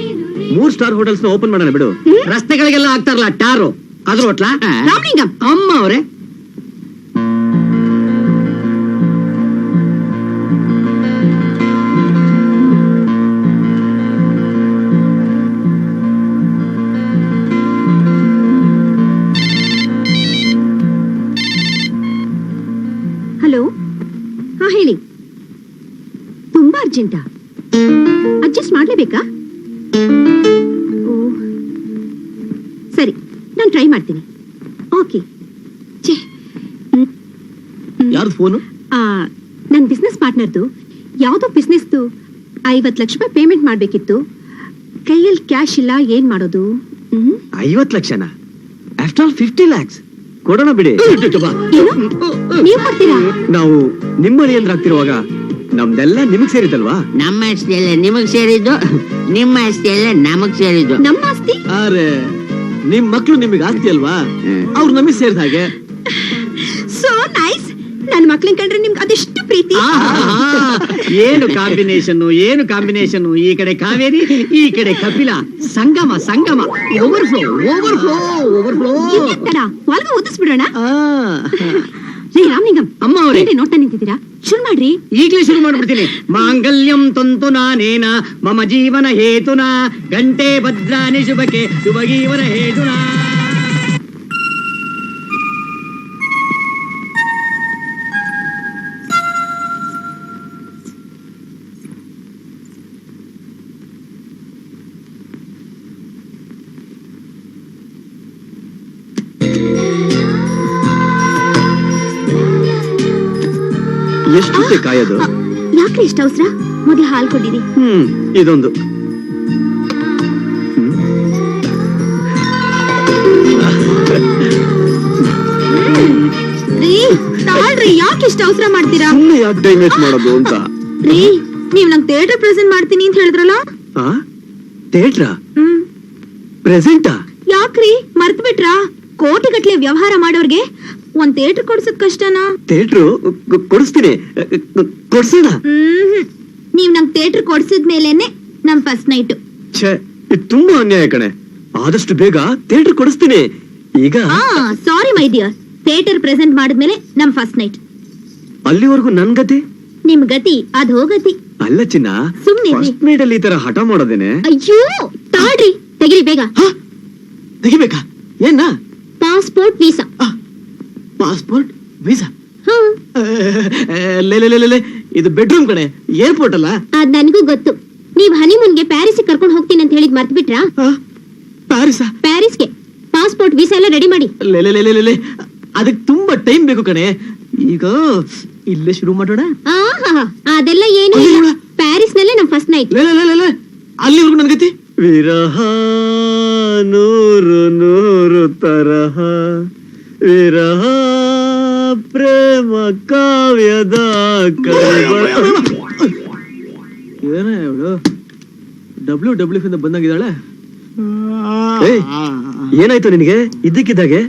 3 ಸ್ಟಾರ್ ಹೋಟೆಲ್ಸ್ ನ ಓಪನ್ ಮಾಡೋಣ ಬಿಡು. ರಸ್ತೆಗಳಿಗೆಲ್ಲ ಆಗ್ತಾರಲ್ಲ ಟಾರು, ಅದ್ರ ಹೋಟ್ಲಾ? ರಾಮಲಿಂಗಂ, ಅಮ್ಮ ಅವ್ರೆ, ಹಲೋ. ಹಾ ಹೇಳಿ. ತುಂಬಾ ಅರ್ಜೆಂಟಾ? ಅಡ್ಜಸ್ಟ್ ಮಾಡ್ಲೇಬೇಕಾ? ಓ ಸರಿ, ನಾನು ಟ್ರೈ ಮಾಡ್ತೀನಿ. ಓಕೆ. ಯಾರ್ದು ಫೋನು? ನನ್ನ ಬಿಸ್ನೆಸ್ ಪಾರ್ಟ್ನರ್ದು ಯಾವುದೋ ಬಿಸ್ನೆಸ್ದು 50 ಲಕ್ಷ ರೂಪಾಯಿ ಪೇಮೆಂಟ್ ಮಾಡ್ಬೇಕಿತ್ತು. ಕೈಯಲ್ಲಿ ಕ್ಯಾಶ್ ಇಲ್ಲ, ಏನ್ ಮಾಡೋದು? 50 ಲಕ್ಷನ? ಆಫ್ಟರ್ ಆಲ್ 50 lakhs ಕೊಡೋಣ ಬಿಡಿ. ಏನು ನೀವು ಕೊಡ್ತೀರಾ? ನಾವು ನಿಮ್ಮನೆ ಆಗ್ತಿರುವಾಗ ನಮ್ದೆಲ್ಲ ನಿಮಗ್ ಸೇರಿದಲ್ವಾ? ನಮ್ಮ ಆಸ್ತಿ ಎಲ್ಲ ನಿಮಗ್ ಸೇರಿದ್ದು, ನಿಮ್ಮ ಆಸ್ತಿ ಎಲ್ಲ ನಮಗ್ ಸೇರಿದ್ದು. ನಮ್ಮ ಆಸ್ತಿ? ಅರೆ, ನಿಮ್ ಮಕ್ಳು ನಿಮಗೆ ಆಸ್ತಿ ಅಲ್ವಾ, ಅವ್ರು ನಮಗೆ ಸೇರಿದ ಹಾಗೆ. So nice. ನನ್ನ ಮಕ್ಳಿನ ಕಂಡ್ರೆ ನಿಮ್ಗೆ ಅದೆಷ್ಟು ಪ್ರೀತಿ. ಏನು ಕಾಂಬಿನೇಷನ್, ಏನು ಕಾಂಬಿನೇಷನ್. ಈ ಕಡೆ ಕಾವೇರಿ, ಈ ಕಡೆ ಕಪಿಲ, ಸಂಗಮ ಸಂಗಮ, ಓವರ್ಫ್ಲೋ ಓವರ್ಫ್ಲೋ ಓವರ್ಫ್ಲೋ. ಇನ್ನೆಂತಡ ಹೊಲಗ ಓದಿಸ್ಬಿಡೋಣ. ಆ, ರೀ ರಾಮಲಿಂಗಂ, ಅಮ್ಮ ಅವ್ರೆ, ಏನ್ರಿ ನೋಡ್ತಾ ನಿಂತಿದ್ದೀರಾ? ಶುರು ಮಾಡ್ರಿ. ಈಗಲೇ ಶುರು ಮಾಡ್ಬಿಡ್ತೀನಿ. ಮಾಂಗಲ್ಯಂ ತಂತು ನಾನೇನ ಮಮ ಜೀವನ ಹೇತುನ ಗಂಟೆ ಭದ್ರಾನಿ ಶುಭಕೆ ಶುಭಗೀವನ ಹೇತುನ. ಎಷ್ಟೊತ್ತೆ ಕಾಯೋದು? ಯಾಕ್ರಿ ಇಷ್ಟ ಅವಸರ? ಮೊದಲು ಹಾಲು ಕೊಡಿರಿ. ಇದೊಂದು. ರೀ ತಾಳ್ರಿ, ಯಾಕೆ ಇಷ್ಟ ಅವಸರ ಮಾಡ್ತೀರಾ? ಸುಮ್ಮನೆ ಯಾಕೆ ಟೈಮ್ ವೇಸ್ಟ್ ಮಾಡೋದು ಅಂತ. ರೀ, ನೀವ್ ನಂಗೆ ಥಿಯೇಟರ್ ಪ್ರೆಸೆಂಟ್ ಮಾಡ್ತೀನಿ ಅಂತ ಹೇಳಿದ್ರಲ್ಲ? ಥಿಯೇಟ್ರಾ? ಪ್ರೆಸೆಂಟಾ? ಯಾಕ್ರಿ ಮರ್ತ್ ಬಿಟ್ರಾ? ಕೋಟಿಗಟ್ಲೆ ವ್ಯವಹಾರ ಮಾಡೋರ್ಗೆ ಒಂದ್ ಥಿಯೇಟರ್ ಕೊಡ್ಸೋದ್ ಕಷ್ಟನಾ? ಥಿಯೇಟ್ರು ಕೊಡಿಸ್ತೀನಿ, ಕೊಡ್ಸೋಣ. ನೀವ್ ನಂಗೆ ಥಿಯೇಟರ್ ಕೊಡ್ಸಿದ್ಮೇಲೆನೆ ನಮ್ ಫಸ್ಟ್ ನೈಟ್. ಛೇ, ಇದು ತುಂಬಾ ಅನ್ಯಾಯ ಕಣೆ. ಆದಷ್ಟು ಬೇಗ ಥಿಯೇಟರ್ ಕೊಡಿಸ್ತೀನಿ. ಈಗ ಸಾರಿ ಮೈ ಡಿಯರ್, ಥಿಯೇಟರ್ ಪ್ರೆಸೆಂಟ್ ಮಾಡಿದ್ಮೇಲೆ ನಮ್ ಫಸ್ಟ್ ನೈಟ್. ಅಲ್ಲಿವರೆಗೂ ನನ್ ಗತಿ? ನಿಮ್ ಗತಿ ಅದ್ ಹೋಗತಿ. ಅಲ್ಲ ಚಿನ್ನ, ಸುಮ್ನೆ ಫಸ್ಟ್ ನೈಟ್ ಅಲ್ಲಿ ಈ ತರ ಹಠ ಮಾಡೋದೇನೆ? ಅಯ್ಯೋ ತಾಳ್ರಿ, ತೆಗಿರಿ ಬೇಗ. ತೆಗಿಬೇಕಾ? ಏನ? Passport visa. Passport visa? ಹಾ, ಲೇ, ಇದು ಬೆಡ್ರೂಮ್ ಕಣೆ, ಏರ್ಪೋರ್ಟ್ ಅಲ್ಲ. ಅದ್ ನನಗೂ ಗೊತ್ತು. ನೀವ್ ಹನಿಮೂನ್ಗೆ ಪ್ಯಾರಿಸ್ ಕರ್ಕೊಂಡು ಹೋಗ್ತೀನಿ ಅಂತ ಹೇಳಿದ್ ಮರ್ತ್ ಬಿಟ್ರಾ? ಪ್ಯಾರಿಸಾ? ಪ್ಯಾರಿಸ್ಗೆ ಪಾಸ್ಪೋರ್ಟ್ ವೀಸಾ ಎಲ್ಲ ರೆಡಿ ಮಾಡಿ. ಲೇ, ಅದಕ್ಕೆ ತುಂಬಾ ಟೈಮ್ ಬೇಕು ಕಣೆ. ಈಗ ಇಲ್ಲೇ ಶುರು ಮಾಡೋಣ. ಅದೆಲ್ಲ ಏನು ಇಲ್ಲ. ಪ್ಯಾರಿಸ್ ನಲ್ಲೇ ನಮ್ ಫಸ್ಟ್ ನೈಟ್. ಲೇ, ಅಲ್ಲಿವರೆಗೂ ನನ್ ಗತಿ. ವಿರಹ ನೂರು ನೂರು ತರಹ, ವಿರಹ ಪ್ರೇಮ ಕಾವ್ಯದ ಏನ ಇವಳು WWF ಇಂದ ಬಂದಂಗಿದ್ದಾಳೆ. ಏನಾಯ್ತು ನಿನಗೆ ಇದ್ದಕ್ಕಿದ್ದಾಗೆ?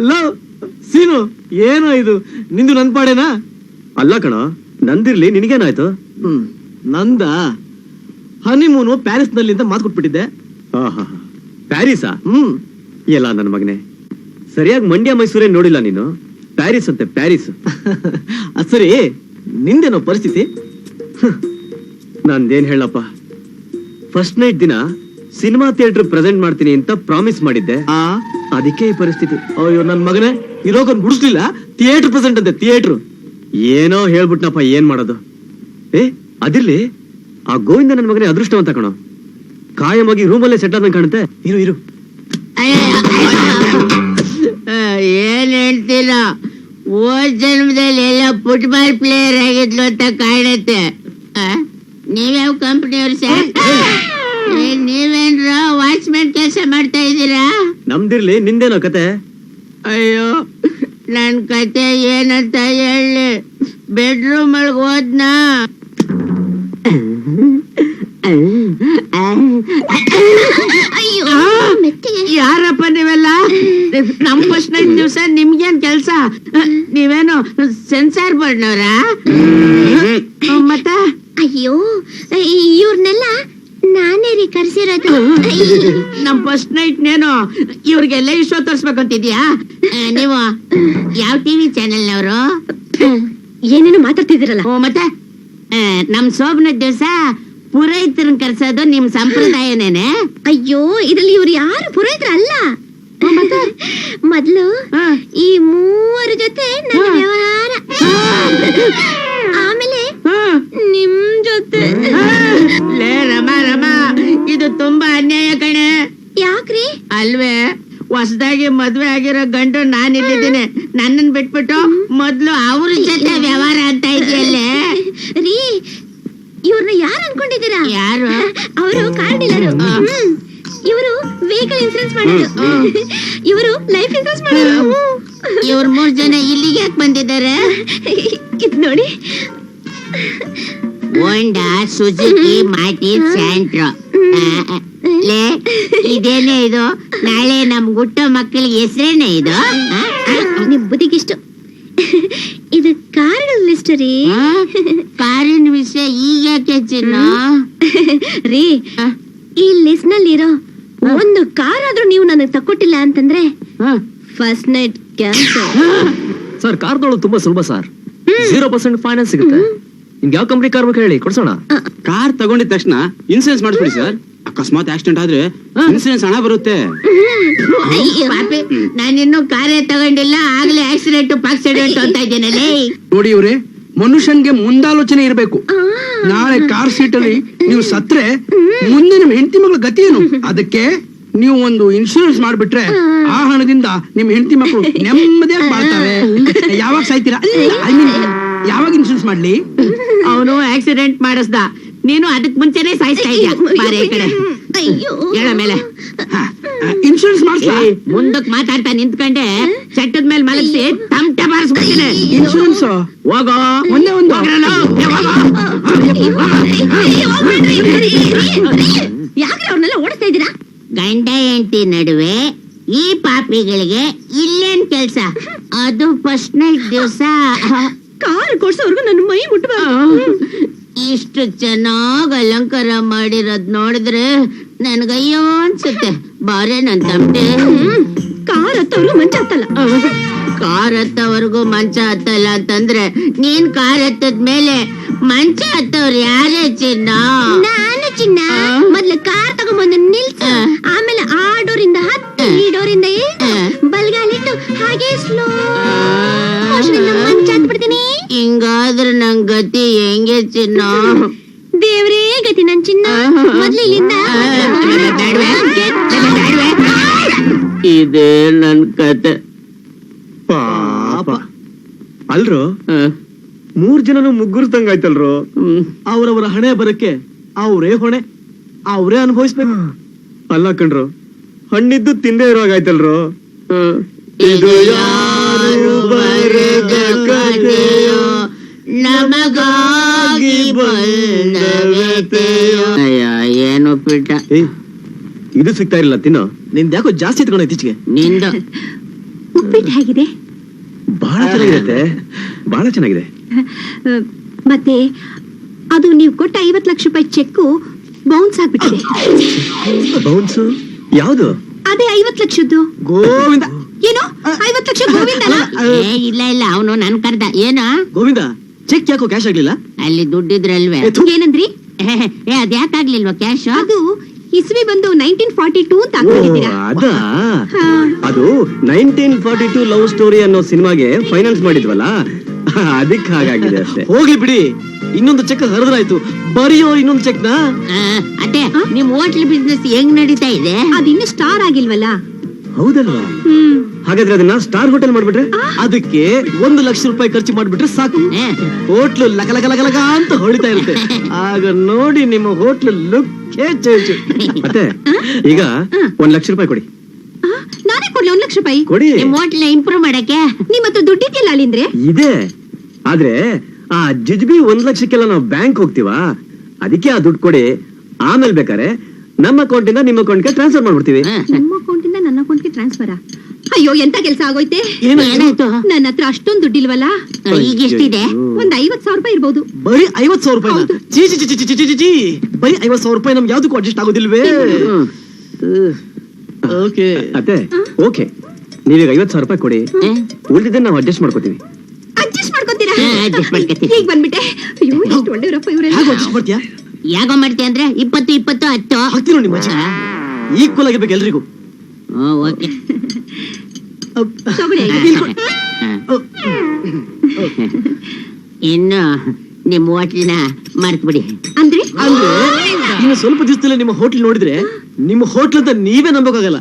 ಲೋ ಸೀನು, ಏನೋ ಇದು, ನಿಂದು ನನ್ ಪಾಡೇನಾ? ಅಲ್ಲ ಕಣ, ನಂದಿರ್ಲಿ, ನಿನಗೇನಾಯ್ತು? ನಂದ ಹನಿಮೂನು ಪ್ಯಾರಿಸ್ ನಲ್ಲಿ ಅಂತ ಮಾತು ಕೊಟ್ಬಿಟ್ಟಿದ್ದೆ. ಪ್ಯಾರಿಸಾ? ಎಲ್ಲ ನನ್ನ ಮಗನೇ, ಸರಿಯಾಗಿ ಮಂಡ್ಯ ಮೈಸೂರೇ ನೋಡಿಲ್ಲ ನೀನು. ಪ್ಯಾರಿಸ್ ಅಂತೆ ಪ್ಯಾರಿಸ್. ಅದ್ ಸರಿ, ನಿಂದೇನೋ ಪರಿಸ್ಥಿತಿ? ನಂದೇನ್ ಹೇಳಪ್ಪ, ಫಸ್ಟ್ ನೈಟ್ ದಿನ ಸಿನಿಮಾ ಥಿಯೇಟರ್ ಪ್ರೆಸೆಂಟ್ ಮಾಡ್ತೀನಿ ಅಂತ ಪ್ರಾಮಿಸ್ ಮಾಡಿದ್ದೆ. ಅದಕ್ಕೆ ಈ ಪರಿಸ್ಥಿತಿ. ಅಯ್ಯೋ ನನ್ ಮಗನೇ, ಇರೋಕೊಂಡ್ ಗುಡಿಸ್ಲಿಲ್ಲ. ಥಿಯೇಟರ್ ಪ್ರೆಸೆಂಟ್ ಅಂತೆ, ಥಿಯೇಟರ್. ಏನೋ ಹೇಳ್ಬಿಟ್ನಪ್ಪ, ಏನ್ ಮಾಡೋದು? ಅದಿರ್ಲಿ, ಆ ಗೋವಿಂದ ನನ್ನ ಮಗನೇ ಅದೃಷ್ಟವಂತ ಕಣೋ. ಕಾಯಮಾಗಿ ರೂಮಲ್ಲೇ ಸೆಟ್ ಆದಂಗೆ ಕಾಣುತ್ತೆ. ಇರು. ಏನ್ ಹೇಳ್ತೀರ? ಹೋದ್ ಜನ್ಮದಲ್ಲಿ ಎಲ್ಲ ಫುಟ್ಬಾಲ್ ಪ್ಲೇಯರ್ ಆಗಿದ್ಲು ಅಂತ ಕಾಣುತ್ತೆ. ನೀವ್ಯಾವ ಕಂಪನಿಯವ್ರು ಸರ್? ನೀವೇನ್ರ ವಾಚ್ಮ್ಯಾನ್ ಕೆಲಸ ಮಾಡ್ತಾ ಇದ್ದೀರಾ? ನಮ್ದಿರ್ಲಿ, ನಿಂದೇನೋ ಕತೆ? ಅಯ್ಯೋ ನನ್ ಕತೆ ಏನಂತ ಹೇಳಿ ಬೆಡ್ರೂಮ್ ಒಳಗ್ ಹೋದ್ನಾ ಅಯ್ಯೋ ಮೆತ್ತಿಗೆ ಯಾರಪ್ಪ ನೀವೆಲ್ಲ ನಮ್ ಫಸ್ಟ್ ನೈಟ್ ದಿವ್ಸ ನಿಮ್ಗೇನ್ ಕೆಲ್ಸ ನೀವೇನು ಸೆನ್ಸಾರ್ ಬೋರ್ಡ್ನವ್ರಾ ಮತ್ತ ಅಯ್ಯೋ ಇವ್ರನ್ನೆಲ್ಲ ನಾನೇ ರೀ ಕರ್ಸಿರೋದು ನಮ್ ಫಸ್ಟ್ ನೈಟ್ ನೇನು ಇವ್ರಿಗೆಲ್ಲ ಶೋ ತೋರ್ಸ್ಬೇಕಂತಿದ್ಯಾ ನೀವು ಯಾವ ಟಿವಿ ಚಾನೆಲ್ನವರು ಏನೇನು ಮಾತಾಡ್ತಿದ್ದೀರಲ್ಲ ಮತ್ತೆ ನಮ್ ಶೋಭನ ದಿವ್ಸ ಪುರೋಹಿತರನ್ ಕರ್ಸೋದು ನಿಮ್ ಸಂಪ್ರದಾಯನೇನೆ ಅಯ್ಯೋ ಇದ್ರಲ್ಲಿ ಇವ್ರು ಯಾರು ಪುರೋಹಿತರ ಅಲ್ಲ ಮೊದ್ಲು ಈ ಮೂವರ ಜೊತೆ ನನ್ನ ವ್ಯವಹಾರ ಆಮೇಲೆ ನಿಮ್ ಜೊತೆ ಲೇ ರಮ ಇದು ತುಂಬಾ ಅನ್ಯಾಯ ಕಣೆ ಯಾಕ್ರಿ ಅಲ್ವೇ ಹೊಸದಾಗಿ ಮದ್ವೆ ಆಗಿರೋ ಗಂಡು ನಾನ್ ಇಲ್ಲಿದ್ದೀನಿ ನನ್ನನ್ ಬಿಟ್ಬಿಟ್ಟು ಮೊದ್ಲು ಅವ್ರ ಜೊತೆ ವ್ಯವಹಾರ ಅಂತ ಇದೆಯಲ್ಲೇ ರೀ ಇವ್ರನ್ನ ಯಾರು ಅನ್ಕೊಂಡಿದ್ದೀರಾ ಯಾರು ಅವರು ಕಾರ್ ಡೀಲರು ಇವರು ವೆಹಿಕಲ್ ಇನ್ಸೂರೆನ್ಸ್ ಮಾಡೋದು ಇವರು ಲೈಫ್ ಇನ್ಸೂರೆನ್ಸ್ ಮಾಡೋದು ಇವ್ರ 3 ಜನ ಇಲ್ಲಿಗೆ ಯಾಕೆ ಬಂದಿದ್ದಾರೆ ಇದ್ ನೋಡಿ ಹೋಂಡಾ ಸುಜುಕಿ ಮಾಟಿ ಸ್ಯಾಂಟ್ರೋ ಲೇ ಇದೇನೇ ಇದು ನಾಳೆ ನಮ್ ಹುಟ್ಟೋ ಮಕ್ಕಳಿಗೆ ಹೆಸರೇನೆ ಇದು ನಿಮ್ ಬುದ್ಧಿಗಿಷ್ಟು ಇದು ಕಾರ್ ಲಿಸ್ಟ್ ರೀ ಕಾರಿನ ವಿಷಯ ಈಗ ಯಾಕೆ ಚಿನ್ನ ರೀ ಈ ಲಿಸ್ಟ್ ನಲ್ಲಿರೋ ಒಂದು ಕಾರ್ ಆದ್ರೂ ನೀವು ನನಗೆ ತಕ್ಕೊಟ್ಟಿಲ್ಲ ಅಂತಂದ್ರೆ first night cancel sir car ತೊಗೊಳ್ಳೋದು ತುಂಬಾ ಸುಲಭ ಸರ್ 0% ಫೈನಾನ್ಸ್ ಸಿಗುತ್ತೆ ನಿಮ್ಗೆ ಯಾವ ಕಂಪ್ನಿ ಕಾರ್ ಬೇಕು ಹೇಳಿ ಕೊಡ್ಸೋಣ ಕಾರ್ ತಗೊಂಡಿದ ತಕ್ಷಣ ಇನ್ಸೂರೆನ್ಸ್ ಮಾಡಿಸ್ಬಿಡಿ ಸರ್. ಅಕಸ್ಮಾತ್ ಆಕ್ಸಿಡೆಂಟ್ ಆದ್ರೆ ಇನ್ಸೂರೆನ್ಸ್ ಹಣ ಬರುತ್ತೆ. ಪಾಪಿ ನಾನಿನ್ನು ಕಾರೇ ತಗೊಂಡಿಲ್ಲ ಆಗ್ಲೇ ಆಕ್ಸಿಡೆಂಟ್ ಪಾಕ್ಸಿಡೆಂಟ್ ಅಂತ ಇದ್ದೇನೆ. ನೋಡಿ ಇವ್ರೆ, ಮನುಷ್ಯನ್ಗೆ ಮುಂದಾಲೋಚನೆ ಇರಬೇಕು. ನಾಳೆ ಕಾರ್ ಸೀಟ್ ಅಲ್ಲಿ ನೀವು ಸತ್ರೆ ಮುಂದೆ ನಿಮ್ ಹೆಂಡತಿ ಮಗಳ ಗತಿ ಏನು? ಅದಕ್ಕೆ ನೀವು ಒಂದು ಇನ್ಶೂರೆನ್ಸ್ ಮಾಡ್ಬಿಟ್ರೆ ಆ ಹಣದಿಂದ ನಿಮ್ ಹೆಂಡತಿ ಮಕ್ಕಳು ನೆಮ್ಮದಿಯಾಗಿ ಬಾಳ್ತಾರೆ. ಯಾವಾಗ ಸಾಯ್ತೀರಾ? ಐ ಮೀನ್ ಯಾವಾಗ ಇನ್ಶೂರೆನ್ಸ್ ಮಾಡ್ಲಿ? ಅವನು ಆಕ್ಸಿಡೆಂಟ್ ಮಾಡಿಸ್ದ, ನೀನು ಅದಕ್ ಮುಂಚೆನೆ ಸಾಯಿಸ್ತಾ ಇದ್ಯಾ. ಬಾರೆ ಈ ಕಡೆ ಹೇಳ ಮೇಲೆ ಇನ್ಶೂರೆನ್ಸ್ ಮಾಡ್ಸ. ಮುಂದಕ್ ಮಾತಾಡ್ತಾ ನಿಂತ್ಕೊಂಡೆ ಚಟ್ಟದ ಮೇಲೆ ಮಲಗಿಸಿ ತಮಟೆ ಬಾರಿಸ್ಬಿಡ್ತೀನಿ. ಇನ್ಶೂರೆನ್ಸ್ ಹೋಗೋ ಒಂದೇ ಒಂದು ಯಾಕ್ರೆ ಅವ್ರನ್ನೆಲ್ಲ ಓಡಿಸ್ತಾ ಇದ್ದೀರಾ? ಗಂಡ ಹೆಂಡತಿ ನಡುವೆ ಈ ಪಾಪಿಗಳಿಗೆ ಇಲ್ಲೇನ್ ಕೆಲ್ಸ? ಅದು ಫಸ್ಟ್ ನೈಟ್ ದಿವಸ ಕಾರ್ ಕೊಡ್ಸೋರ್ಗು ನನ್ನ ಮೈ ಮುಟ್ಟಬಾರ್ದು. ಇಷ್ಟು ಚೆನ್ನಾಗ್ ಅಲಂಕಾರ ಮಾಡಿರೋದ್ ನೋಡಿದ್ರೆ ನನ್ಗಯ್ಯೋ ಅನ್ಸುತ್ತೆ. ಬಾರೆ ನನ್ ತಮಟೆ. ಕಾರ್ ಹತ್ತವ್ರು ಮಂಚ ಹತ್ತಲ್ಲ. ಕಾರ್ ಹತ್ತವರೆಗೂ ಮಂಚ ಹತ್ತಲ್ಲ ಅಂತಂದ್ರೆ ನೀನ್ ಕಾರ್ ಹತ್ತದ ಮೇಲೆ ಮಂಚ ಹತ್ತವ್ರು ಯಾರೇ ಚಿನ್ನ? ನಾನು ಚಿನ್ನ. ಮೊದ್ಲು ಕಾರ್ ತಗೊಂಬಂದು ನಿಲ್ಸು, ಆಮೇಲೆ ಆ ಡೋರಿಂದ ಹತ್ತು, ಈ ಡೋರಿಂದ ಬಲ್ಗಾಲಿಟ್ಟು ಹಾಗೆ ಸ್ಲೋ ಮಂಚ ಹತ್ಬಿಡ್ತೀನಿ. ಹಿಂಗಾದ್ರೆ ನನ್ ಗತಿ ಹೆಂಗೆ ಚಿನ್ನ? ದೇವ್ರೇ ಗತಿ ನನ್ ಚಿನ್ನ. ಮೊದ್ಲು ಇಲ್ಲಿಂದ ಇದೇ ನನ್ ಕತೆ. ಪಾಪ ಅಲ್ರು 3 ಜನನು ಮುಗ್ಗುರ್ದಂಗಾಯ್ತಲ್ರು. ಅವರವರ ಹಣೆ ಬರಕ್ಕೆ ಅವರೇ ಹೊಣೆ, ಅವರೇ ಅನುಭವಿಸ್ಬೇಕು. ಅಲ್ಲ ಕಣ್ರು, ಹಣ್ಣಿದ್ದು ತಿಂದೇ ಇರೋಗಾಯ್ತಲ್ರು. ಇದು ಯಾರು ಬರೆದ ಕಥೆಯೋ, ನಮಗಾಗಿ ಬಂದ ವ್ಯಥೆಯೋ. ಅಯ್ಯ ಏನು ಪಿಟ್ಟ. ಇದು ಸಿಗ್ತಾ ಇರಲಿಲ್ಲ, ತಿನ್ನೋ. ನಿಂದ್ಯಾಕೋ ಜಾಸ್ತಿ ಎತ್ಕೊಂಡು ಇತ್ತೀಚೆಗೆ. ನಿಂದು ಉಪ್ಪಿಟ್ಟು ಹೇಗಿದೆ? ಬಹಳ ಚೆನ್ನಾಗಿದೆ, ಬಹಳ ಚೆನ್ನಾಗಿದೆ. ಮತ್ತೆ ಅದು ನೀವು ಕೊಟ್ಟ 50 ಲಕ್ಷ ರೂಪಾಯಿ ಚೆಕ್ಕು ಬೌನ್ಸ್ ಆಗ್ಬಿಟ್ಟಿದೆ. ಬೌನ್ಸು ಯಾವ್ದು? ಅದೇ 50 ಲಕ್ಷದ್ದು. ಗೋವಿಂದ ಏನು 50 ಲಕ್ಷ ಗೋವಿಂದನ? ಇಲ್ಲ ಇಲ್ಲ, ಅವನು ನನ್ ಕರ್ದ. ಏನ ಗೋವಿಂದ, ಚೆಕ್ ಯಾಕೋ ಕ್ಯಾಶ್ ಆಗ್ಲಿಲ್ಲ? ಅಲ್ಲಿ ದುಡ್ಡಿದ್ರಲ್ವೇ. ಏನಂದ್ರಿ? ಅದ್ಯಾಕಾಗ್ಲಿಲ್ವಾ ಕ್ಯಾಶ್? ಅದು ಇಸ್ವಿ ಬಂದು 1942 ಅಂತ ಹಾಕೊಂಡಿದ್ದೀರಾ. ಅದ ಅದು 1942 ಲವ್ ಸ್ಟೋರಿ ಅನ್ನೋ ಸಿನಿಮಾಗೆ ಫೈನಾನ್ಸ್ ಮಾಡಿದ್ವಲ್ಲ, ಅದಕ್ಕೆ ಹಾಗಾಗಿದೆ ಅಷ್ಟೇ. ಹೋಗ್ಲಿ ಬಿಡಿ, ಇನ್ನೊಂದು ಚೆಕ್ ಹರಿದ್ರಾಯ್ತು. ಬರೆಯೋ ಇನ್ನೊಂದು ಚೆಕ್ ನ. ಅದೇ ನಿಮ್ ಹೋಟ್ಲ್ ಬಿಸ್ನೆಸ್ ಹೆಂಗ್ ನಡೀತಾ ಇದೆ? ಅದಿನ್ನು ಸ್ಟಾರ್ ಆಗಿಲ್ವಲ್ಲ. ಹೌದಲ್ವಾ? ಹಾಗಾದ್ರೆ ಅದನ್ನ ಸ್ಟಾರ್ ಹೋಟೆಲ್ ಮಾಡ್ಬಿಟ್ರೆ? ಅದಕ್ಕೆ 1 ಲಕ್ಷ ರೂಪಾಯಿ ಖರ್ಚು ಮಾಡ್ಬಿಟ್ರೆ ಸಾಕು. ಹೋಟ್ಲು ಲಗಲಗಲಗಲಗ ಅಂತ ಹೊಳಿತಾ ಇರುತ್ತೆ. ಆಗ ನೋಡಿ ನಿಮ್ಮ ಹೋಟ್ಲು ಲುಕ್ ಚೇಂಜ್. ಮತ್ತೆ ಈಗ 1 ಲಕ್ಷ ರೂಪಾಯಿ ಕೊಡಿ. ನಾನೇ ಕೊಡ್ಲಿ 1 ಲಕ್ಷ ರೂಪಾಯಿ ಕೊಡಿ. ನಿಮ್ ಹೋಟ್ಲ ಇಂಪ್ರೂವ್ ಮಾಡಕ್ಕೆ ನಿಮ್ಮ ಹತ್ರ ದುಡ್ಡಿದ್ಯಲ್ಲ ಅಲ್ಲಿಂದ್ರೆ ಇದೆ ಆದ್ರೆ ಆ ಜಜ್ಬಿ 1 ಲಕ್ಷಕ್ಕೆಲ್ಲ ನಾವು ಬ್ಯಾಂಕ್ ಹೋಗ್ತೀವಾ, ಅದಕ್ಕೆ ಆ ದುಡ್ಡು ಕೊಡಿ. ಆಮೇಲೆ ಬೇಕಾರೆ ನಮ್ಮ ಅಕೌಂಟಿಂದ ನಿಮ್ಮ ಅಕೌಂಟ್ಗೆ ಟ್ರಾನ್ಸ್ಫರ್ ಮಾಡ್ಬಿಡ್ತೀವಿ. ನಿಮ್ಮ ಅಕೌಂಟಿಂದ ನನ್ನ ಅಕೌಂಟ್ಗೆ ಟ್ರಾನ್ಸ್ಫರ್. ಅಯ್ಯೋ ಎಂತ ಕೆಲಸ ಆಗೋಯ್ತೆ. ಏನಾಯ್ತು? ನನ್ನ ಹತ್ರ ಅಷ್ಟೊಂದು ದುಡ್ಡಿಲ್ವಲ್ಲ. ಈಗ ಎಷ್ಟಿದೆ? ಒಂದ್ 50,000 ರೂಪಾಯಿ ಇರ್ಬೋದು. ಬರೀ 50,000 ರೂಪಾಯಿ? ಹೌದು. ಚೀ ಚಿ ಚಿ ಚಿ ಚಿ ಚಿ ಚಿ. ಬರೀ 50,000 ರೂಪಾಯಿ ನಮ್ಗೆ ಯಾವ್ದಕ್ಕೂ ಅಡ್ಜಸ್ಟ್ ಆಗೋದಿಲ್ವೇ? ಓಕೆ ಅತ್ತೆ ಓಕೆ, ನೀವೀಗ 50,000 ರೂಪಾಯಿ ಕೊಡಿ, ಉಳಿದಿದ್ದನ್ನ ನಾವು ಅಡ್ಜಸ್ಟ್ ಮಾಡ್ಕೋತೀವಿ. ಅಡ್ಜಸ್ಟ್ ಮಾಡ್ಕೊತೀರಾ? adjust ಮಾಡ್ಕೊತೀನಿ. ಈಗ ಬಂದ್ಬಿಟ್ಟೆ. ಅಯ್ಯೋ ಎಷ್ಟು ಒಳ್ಳೆಯವರಪ್ಪ ಇವರೆಲ್ಲ. ಹೇಗೆ ಅಡ್ಜಸ್ಟ್ ಮಾಡ್ತೀಯಾ? ಯಾಗೋ ಮಾಡ್ತೀಯ ಅಂದ್ರೆ 20 20 10. ಹಾಕ್ತೀನೋ ನಿಮ್ಮ ಅಜ್ಜಿ. ಈಕ್ವಲ್ ಆಗಿರ್ಬೇಕು ಎಲ್ರಿಗೂ. ಓಕೆ. ತಗೊಳ್ಳಿ. ಇನ್ನು ನಿಮ್ ಹೋಟ್ಲಿನ ಮರ್ತ್ ಬಿಡಿ. ಅಂದ್ರೆ ಅಂದ್ರೆ ಇನ್ನು ಸ್ವಲ್ಪ ದಿವಸದಲ್ಲೇ ನಿಮ್ಮ ಹೋಟ್ಲ್ ನೋಡಿದ್ರೆ ನಿಮ್ಮ ಹೋಟ್ಲ್ ಅಂತ ನೀವೇ ನಂಬೋಕಾಗಲ್ಲ.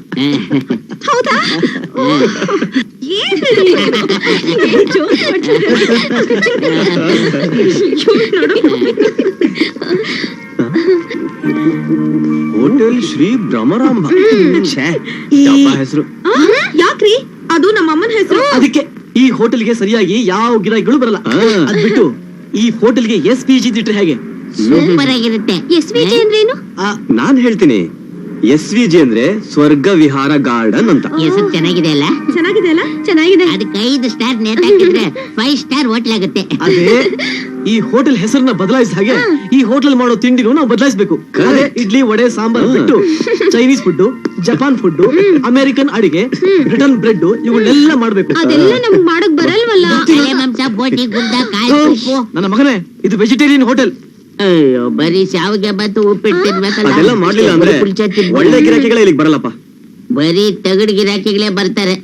ಹೌದಾ? ಏನ್ರಿ? ಏನ್ ಜೋಕ್ ಮಾಡ್ತಿದ್ದೀರಾ? ನೋಡು. ಹೋಟೆಲ್ ಶ್ರೀ ಭ್ರಮರಾಂಬ. ಛೇ, ಯಪ್ಪ ಹೆಸರು. ಯಾಕ್ರಿ? ಅದು ನಮ್ಮ ಅಮ್ಮನ ಹೆಸರು. ಅದಕ್ಕೆ ಈ ಹೋಟೆಲ್ಗೆ ಸರಿಯಾಗಿ ಯಾವ ಗಿರಾಕಿಗಳು ಬರಲ್ಲ. ಅದ್ ಬಿಟ್ಟು ಈ ಹೋಟೆಲ್ಗೆ SPG ಇಟ್ರೆ ಹೇಗೆ? ಸೂಪರ್ ಆಗಿರುತ್ತೆ. SVG ಅಂದ್ರೇನು? ನಾನ್ ಹೇಳ್ತೀನಿ, SVG ಅಂದ್ರೆ ಸ್ವರ್ಗ ವಿಹಾರ ಗಾರ್ಡನ್ ಅಂತ. ಹೆಸರು ಚೆನ್ನಾಗಿದೆ ಅಲ್ಲ? ಚೆನ್ನಾಗಿದೆ ಅಲ್ಲ? ಚೆನ್ನಾಗಿದೆ. ಅದಕ್ಕೆ 5 ಸ್ಟಾರ್ ನೇತಾಕಿದ್ರೆ 5 ಸ್ಟಾರ್ ಹೋಟ್ಲ್ ಆಗುತ್ತೆ. ಅದೇ ಈ ಹೋಟೆಲ್ ಹೆಸರನ್ನ ಬದಲಾಯಿಸ ಹಾಗೆ ಈ ಹೋಟೆಲ್ ಮಾಡೋ ತಿಂಡಿನೂ ನಾವು ಬದಲಾಯಿಸಬೇಕು. ಅದೇ ಇಡ್ಲಿ ವಡೆ ಸಾಂಬಾರ್ ಬಿಟ್ಟು Chinese food, Japan food, American ಅಡಿಗೆ, ಬ್ರಿಟನ್ ಬ್ರೆಡ್ ಇವುಗಳೆಲ್ಲ ಮಾಡ್ಬೇಕು. ಅದೆಲ್ಲ ನಮ್ಗ್ ಮಾಡಕ್ ಬರಲ್ವಲ್ಲ. ತಲೆ ಮಾಂಸ, ಬೋಟಿ, ಗುಡ್ಡ, ಕಾಯಿ, ಉಪ್ಪು. ನನ್ನ ಮಗನೇ, ಇದು ವೆಜಿಟೇರಿಯನ್ ಹೋಟೆಲ್. ಅಯ್ಯೋ ಬರೀ ಶಾವಿಗೆ ಬತ್ತು ಉಪ್ಪಿಟ್ಟು ತಿನ್ಬೇಕಲ್ಲ. ಅದೆಲ್ಲ ಮಾಡ್ಲಿಲ್ಲ ಅಂದ್ರೆ ಕುಲ್ಚಾ ತಿನ್ಬೇಕು. ಒಳ್ಳೆ ಗಿರಾಕಿಗಳೇ ಇಲ್ಲಿಗೆ ಬರಲ್ಲಪ್ಪ. ಬರೀ ತಗಡ್ ಗಿರಾಕಿಗಳೇ ಬರ್ತಾರೆ.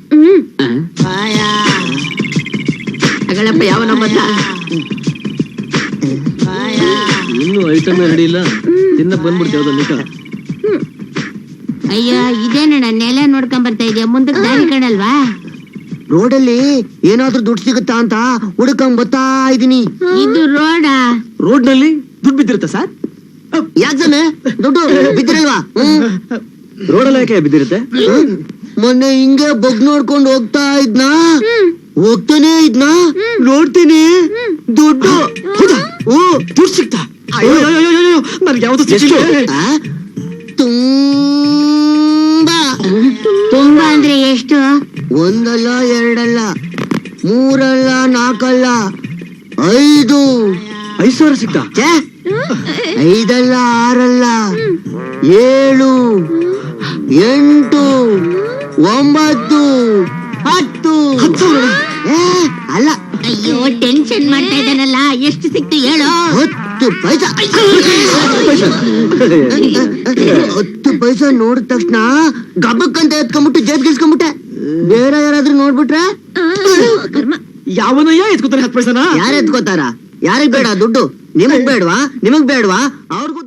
ತಗಳಪ್ಪ ಯಾವ ನಮ್ಮತ್ತ. ಇನ್ನು ಐಟಮ್ ರೆಡಿ ಇಲ್ಲ, ತಿನ್ನಕ್ ಬಂದ್ಬಿಡ್ತೀವಿ ಯಾವ್ದೋ. ಅಯ್ಯೋ ಇದೇನಣ್ಣ ನೆಲ ನೋಡ್ಕೊಂಡ್ ಬರ್ತಾ ಇದೆಯಾ, ಮುಂದಕ್ಕೆ ದಾರಿ ಕಾಣಲ್ವಾ? ರೋಡಲ್ಲಿ ಏನಾದ್ರೂ ದುಡ್ಡು ಸಿಗುತ್ತಾ ಅಂತ ಹುಡುಕೊಂಡ್ ಬರ್ತಾ ಇದೀನಿ. ಇದು ರೋಡಾ? ರೋಡ್ ನಲ್ಲಿ ದುಡ್ಡು ಬಿದ್ದಿರುತ್ತಾ ಸರ್? ಯಾಕಂದ್ರೆ ದುಡ್ಡು ಬಿದ್ದಿರಲ್ವಾ? ರೋಡಲ್ಲಿ ಯಾಕೆ ಬಿದ್ದಿರುತ್ತೆ? ಮೊನ್ನೆ ಹಿಂಗೆ ಬಗ್ ನೋಡ್ಕೊಂಡು ಹೋಗ್ತಾನೆ ಇದ್ನಾ ನೋಡ್ತೀನಿ ದುಡ್ಡು. ದುಡ್ಡು ಸಿಗ್ತಾ? ನನ್ಗೆ ಯಾವ್ದು ಆ? ತುಂಬಾ ತುಂಬಾ ಅಂದ್ರೆ ಎಷ್ಟು? 1 ಅಲ್ಲ 2 ಅಲ್ಲ 3 ಅಲ್ಲ 4 ಅಲ್ಲ 5. 5,000 ಸಿಗ್ತಾ? 5 ಅಲ್ಲ 6 ಅಲ್ಲ 7 8 9 10. ಅಲ್ಲ ಅಯ್ಯೋ ಟೆನ್ಷನ್ ಮಾಡ್ತಾ ಇದ್ದಾನಲ್ಲ. ಎಷ್ಟು ಸಿಕ್ತು ಹೇಳು? 10 ಪೈಸಾ. 10 ಪೈಸಾ ನೋಡಿದ ತಕ್ಷಣ ಗಬ್ಬಕ್ಕಂತ ಎತ್ಕೊಂಡ್ಬಿಟ್ಟು ಜೇಬ್ಗಿಸ್ಕೊಂಡ್ಬಿಟ್ಟೆ. ಬೇರೆ ಯಾರಾದ್ರೂ ನೋಡ್ಬಿಟ್ರೆ ಯಾವನಯ್ಯ ಎತ್ಕೋತಾನೆ 10 ಪೈಸಾನ? ಯಾರು ಎತ್ಕೋತಾರ? ಯಾರಿಗ್ ಬೇಡ ದುಡ್ಡು? ನಿಮಗ್ ಬೇಡ್ವಾ? ಅವ್ರಿಗೂ